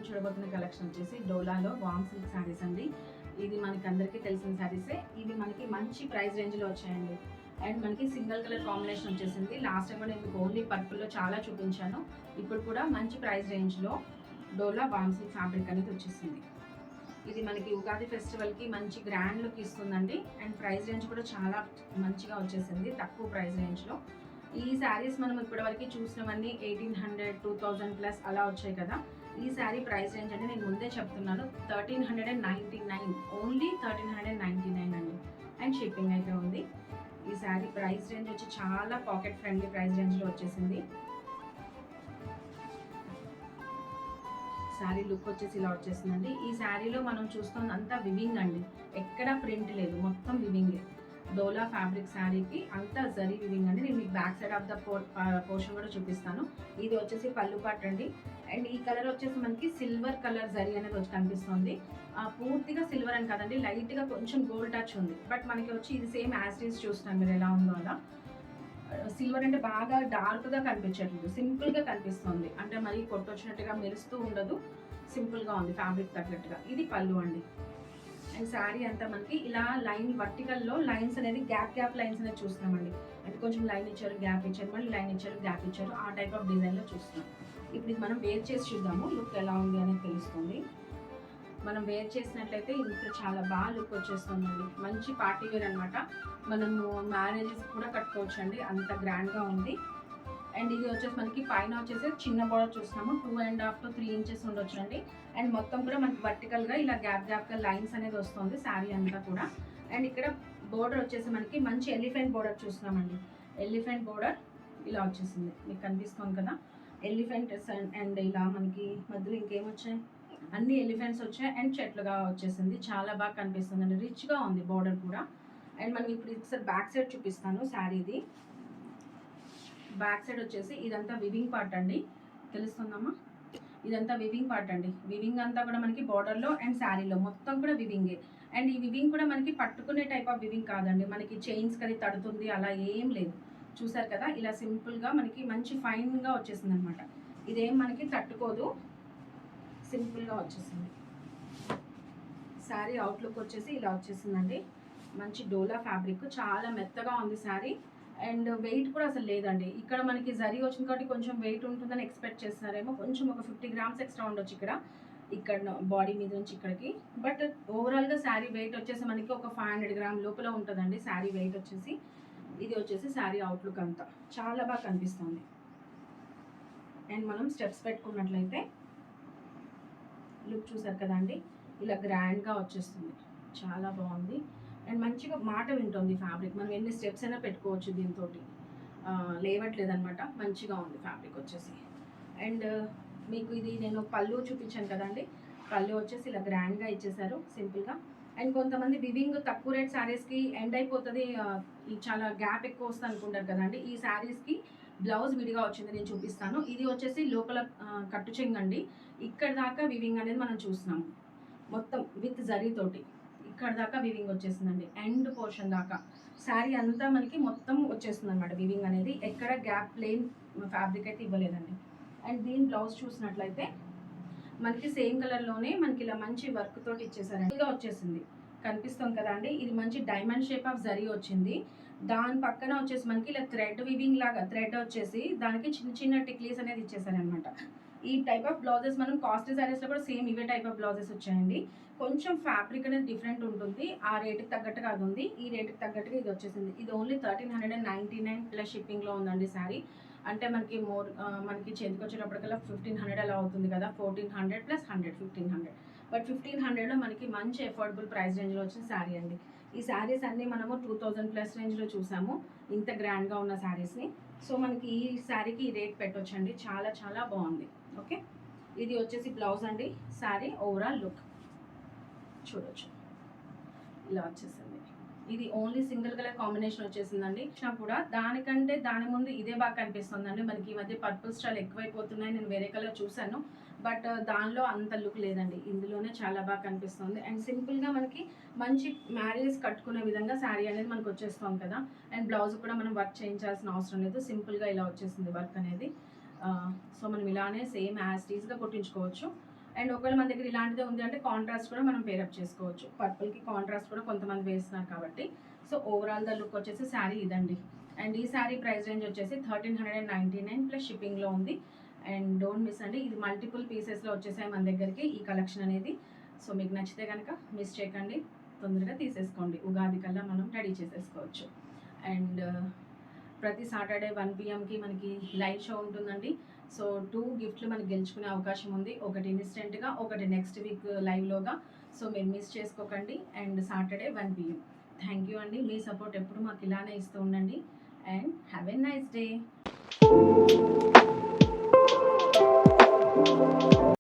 చూడబోతున్న collection వచ్చేసి డోలాలో వామ్ silk saris అండి. ఇది మనకి అందరికీ తెలిసిన శారీసే. ఇవి మనకి మంచి ప్రైస్ రేంజ్లో వచ్చాయండి. అండ్ మనకి సింగిల్ కలర్ కాంబినేషన్ వచ్చేసింది. లాస్ట్ టైం కూడా నేను మీకు ఓన్లీ పర్పుల్లో చాలా చూపించాను. ఇప్పుడు కూడా మంచి ప్రైస్ రేంజ్లో డోలా వామ్ సిల్క్ ఫ్యాబ్రిక్ అనేది వచ్చేసింది. ఇది మనకి ఉగాది ఫెస్టివల్కి మంచి గ్రాండ్ లుక్ ఇస్తుందండి. అండ్ ప్రైస్ రేంజ్ కూడా చాలా మంచిగా వచ్చేసింది, తక్కువ ప్రైస్ రేంజ్లో. ఈ శారీస్ మనం ఇప్పటివరకు చూసినవన్నీ 1800, 2000+ అలా వచ్చాయి కదా. ఈ శారీ ప్రైస్ రేంజ్ అంటే నేను ముందే చెప్తున్నాను, 1399, ఓన్లీ 1399 అండి. అండ్ షిప్పింగ్ అయితే ఉంది. ఈ శారీ ప్రైస్ రేంజ్ వచ్చి చాలా పాకెట్ ఫ్రెండ్లీ ప్రైస్ రేంజ్లో వచ్చేసింది. శారీ లుక్ వచ్చేసి ఇలా వచ్చేసిందండి. ఈ శారీలో మనం చూస్తుంది అంతా వివింగ్ అండి, ఎక్కడ ప్రింట్ లేదు, మొత్తం వివింగే. డోలా ఫ్యాబ్రిక్ శారీకి అంతా జరీ వివింగ్ అండి. నేను మీకు back side of the portion కూడా చూపిస్తాను. ఇది వచ్చేసి పళ్ళు పార్ట్ అండి. అండ్ ఈ కలర్ వచ్చేసి మనకి సిల్వర్ కలర్ జరీ అనేది వచ్చి కనిపిస్తుంది. పూర్తిగా సిల్వర్ అని కదండి, లైట్గా కొంచెం గోల్డ్ టచ్ ఉంది. బట్ మనకి వచ్చి ఇది సేమ్ యాజ్ ఇట్ ఈజ్ చూస్తున్నాం మీరు ఎలా ఉందో అలా. సిల్వర్ అంటే బాగా డార్క్గా కనిపించట్లేదు, సింపుల్గా కనిపిస్తుంది. అంటే మరి కొట్టొచ్చినట్టుగా మెరుస్తూ ఉండదు, సింపుల్గా ఉంది ఫ్యాబ్రిక్ తగ్గట్టుగా. ఇది పళ్ళు అండి. అండ్ శారీ అంతా మనకి ఇలా లైన్ వర్టికల్లో లైన్స్ అనేది గ్యాప్ లైన్స్ అనేది చూస్తున్నామండి. అంటే కొంచెం లైన్ ఇచ్చారు, గ్యాప్ ఇచ్చారు, మళ్ళీ లైన్ ఇచ్చారు, గ్యాప్ ఇచ్చారు, ఆ టైప్ ఆఫ్ డిజైన్లో చూస్తున్నాం. ఇప్పుడు ఇది మనం వేర్ చేసి చూద్దాము, లుక్ ఎలా ఉంది అనేది తెలుస్తుంది. మనం వేర్ చేసినట్లయితే ఇంత చాలా బాగా లుక్ వచ్చేస్తుందండి. మంచి పార్టీ వేర్ అనమాట. మనము మ్యారేజెస్ కూడా కట్టుకోవచ్చు అండి, అంత గ్రాండ్గా ఉంది. అండ్ ఇది వచ్చేసి మనకి పైన వచ్చేసి చిన్న బోర్డర్ చూస్తున్నాము, 2.5 to 3 inches ఉండొచ్చు అండి. అండ్ మొత్తం కూడా మనకి వర్టికల్గా ఇలా గ్యాప్గా లైన్స్ అనేది వస్తుంది శారీ అంతా కూడా. అండ్ ఇక్కడ బోర్డర్ వచ్చేసి మనకి మంచి ఎలిఫెంట్ బోర్డర్ చూస్తున్నామండి. ఎలిఫెంట్ బోర్డర్ ఇలా వచ్చేసింది, మీకు కనిపిస్తుంది కదా ఎలిఫెంట్స్. అండ్ ఇలా మనకి మధ్యలో ఇంకేమొచ్చాయి, అన్ని ఎలిఫెంట్స్ వచ్చాయి అండ్ చెట్లుగా వచ్చేసింది. చాలా బాగా కనిపిస్తుంది అండి, రిచ్గా ఉంది బోర్డర్ కూడా. అండ్ మనం ఇప్పుడు ఒకసారి బ్యాక్ సైడ్ చూపిస్తాను శారీది. బ్యాక్ సైడ్ వచ్చేసి ఇదంతా వివింగ్ పార్ట్ అండి, తెలుస్తుందమ్మా? ఇదంతా వివింగ్ పార్ట్ అండి. వివింగ్ అంతా కూడా మనకి బార్డర్లో అండ్ శారీలో మొత్తం కూడా వివింగే. అండ్ ఈ వివింగ్ కూడా మనకి పట్టుకునే టైప్ ఆఫ్ వివింగ్ కాదండి, మనకి చైన్స్ కది తడుతుంది అలా ఏం లేదు. చూసారు కదా, ఇలా సింపుల్గా మనకి మంచి ఫైన్గా వచ్చేసింది అనమాట. ఇదేం మనకి తట్టుకోదు, సింపుల్గా వచ్చేసింది. శారీ అవుట్లుక్ వచ్చేసి ఇలా వచ్చేసిందండి. మంచి డోలా ఫ్యాబ్రిక్, చాలా మెత్తగా ఉంది శారీ. అండ్ వెయిట్ కూడా అసలు లేదండి. ఇక్కడ మనకి జరీ వచ్చింది కాబట్టి కొంచెం వెయిట్ ఉంటుందని ఎక్స్పెక్ట్ చేస్తున్నారేమో, కొంచెం ఒక 50 grams ఎక్స్ట్రా ఉండొచ్చు ఇక్కడ బాడీ మీద నుంచి ఇక్కడికి. బట్ ఓవరాల్గా శారీ వెయిట్ వచ్చేసి మనకి ఒక 500 grams లోపల ఉంటుందండి శారీ వెయిట్ వచ్చేసి. ఇది వచ్చేసి శారీ అవుట్లుక్ అంతా చాలా బాగా కనిపిస్తుంది. అండ్ మనం స్టెప్స్ పెట్టుకున్నట్లయితే లుక్ చూసారు కదా అండి, ఇలా గ్రాండ్గా వచ్చేస్తుంది, చాలా బాగుంది. అండ్ మంచిగా మాట వింటుంది ఫ్యాబ్రిక్, మనం ఎన్ని స్టెప్స్ అయినా పెట్టుకోవచ్చు దీంతో, లేవట్లేదు అనమాట. మంచిగా ఉంది ఫ్యాబ్రిక్ వచ్చేసి. అండ్ మీకు ఇది నేను పళ్ళు చూపించాను కదండి, పళ్ళు వచ్చేసి ఇలా గ్రాండ్గా ఇచ్చేసారు సింపుల్గా. అండ్ కొంతమంది వివింగ్ తక్కువ రేట్ శారీస్కి ఎండ్ అయిపోతుంది, చాలా గ్యాప్ ఎక్కువ వస్తుంది అనుకుంటారు కదండి. ఈ శారీస్కి బ్లౌజ్ విడిగా వచ్చింది, నేను చూపిస్తాను. ఇది వచ్చేసి లోపల కట్టు చెంగండి, ఇక్కడ దాకా వివింగ్ అనేది మనం చూస్తున్నాము, మొత్తం విత్ జరీతోటి ఇక్కడ దాకా వివింగ్ వచ్చేసిందండి. ఎండ్ పోర్షన్ దాకా శారీ అంతా మనకి మొత్తం వచ్చేస్తుంది అనమాట వివింగ్ అనేది. ఎక్కడ గ్యాప్ ప్లెయిన్ ఫ్యాబ్రిక్ అయితే ఇవ్వలేదండి. అండ్ దీని బ్లౌజ్ చూసినట్లయితే మనకి సేమ్ కలర్లోనే మనకి ఇలా మంచి వర్క్ తోటి ఇచ్చేసారండి, ఇలా వచ్చేసింది, కనిపిస్తుంది కదా అండి. ఇది మంచి డైమండ్ షేప్ ఆఫ్ జరీ వచ్చింది. దాని పక్కన వచ్చేసి మనకి ఇలా థ్రెడ్ వివింగ్ లాగా థ్రెడ్ వచ్చేసి దానికి చిన్న చిన్న టిక్లీస్ అనేది ఇచ్చేసారనమాట. ఈ టైప్ ఆఫ్ బ్లౌజెస్ మనం కాస్ట్లీ శారీస్లో కూడా సేమ్ ఇవే టైప్ ఆఫ్ బ్లౌజెస్ వచ్చాయండి. కొంచెం ఫ్యాబ్రిక్ అనేది డిఫరెంట్ ఉంటుంది, ఆ రేటుకి తగ్గట్టుగా అది ఉంది, ఈ రేటుకి తగ్గట్టుగా ఇది వచ్చేసింది. ఇది ఓన్లీ 1399 ప్లస్ షిప్పింగ్లో ఉందండి శారీ. అంటే మనకి మనకి చేతికి వచ్చేటప్పటికల్లా 1500 అలా అవుతుంది కదా, 1400 + 100 1500. బట్ 1500లో మనకి మంచి అఫోర్డబుల్ ప్రైస్ రేంజ్లో వచ్చిన శారీ అండి. ఈ శారీస్ అన్నీ మనము 2000+ రేంజ్లో చూసాము, ఇంత గ్రాండ్గా ఉన్న శారీస్ని. సో మనకి ఈ శారీకి ఈ రేట్ పెట్టొచ్చండి, చాలా చాలా బాగుంది. ఓకే, ఇది వచ్చేసి బ్లౌజ్ అండి. శారీ ఓవరాల్ లుక్ చూడొచ్చు, ఇలా వచ్చేసింది. ఇది ఓన్లీ సింగిల్ కలర్ కాంబినేషన్ వచ్చేసిందండి. కూడా దానికంటే దాని ముందు ఇదే బాగా కనిపిస్తుందండి. మనకి ఈ మధ్య పర్పుల్ స్టైల్ ఎక్కువైపోతున్నాయి, నేను వేరే కలర్ చూసాను, బట్ దానిలో అంత లుక్ లేదండి, ఇందులోనే చాలా బాగా కనిపిస్తుంది. అండ్ సింపుల్గా మనకి మంచి మ్యారేజ్ కట్టుకునే విధంగా శారీ అనేది మనకు వచ్చేస్తాం కదా. అండ్ బ్లౌజ్ కూడా మనం వర్క్ చేయించాల్సిన అవసరం లేదు, సింపుల్గా ఇలా వచ్చేసింది వర్క్ అనేది. సో మనం ఇలానే సేమ్ యాజ్ టీజ్గా కుట్టించుకోవచ్చు. అండ్ ఒకవేళ మన దగ్గర ఇలాంటిదే ఉంది అంటే కాంట్రాస్ట్ కూడా మనం పేరప్ చేసుకోవచ్చు. పర్పుల్కి కాంట్రాస్ట్ కూడా కొంతమంది వేస్తున్నారు కాబట్టి. సో ఓవరాల్ ద లుక్ వచ్చేసి శారీ ఇదండి. అండ్ ఈ శారీ ప్రైస్ రేంజ్ వచ్చేసి 1399 ప్లస్ షిప్పింగ్లో ఉంది. అండ్ డోంట్ మిస్ అండి, ఇది మల్టిపుల్ పీసెస్లో వచ్చేసాయి మన దగ్గరికి ఈ కలెక్షన్ అనేది. సో మీకు నచ్చితే కనుక మిస్ చేయకండి, తొందరగా తీసేసుకోండి. ఉగాది కల్లా మనం రెడీ చేసేసుకోవచ్చు. అండ్ ప్రతి సాటర్డే 1 PMకి మనకి లైవ్ షో ఉంటుందండి. సో 2 గిఫ్ట్లు మనకి గెలుచుకునే అవకాశం ఉంది. ఒకటి ఇన్స్టెంట్గా, ఒకటి నెక్స్ట్ వీక్ లైవ్లోగా. సో మీరు మిస్ చేసుకోకండి. And Saturday 1 PM. Thank you అండి, మీ సపోర్ట్ ఎప్పుడు మాకు ఇలానే ఇస్తూ ఉండండి. And have a nice day.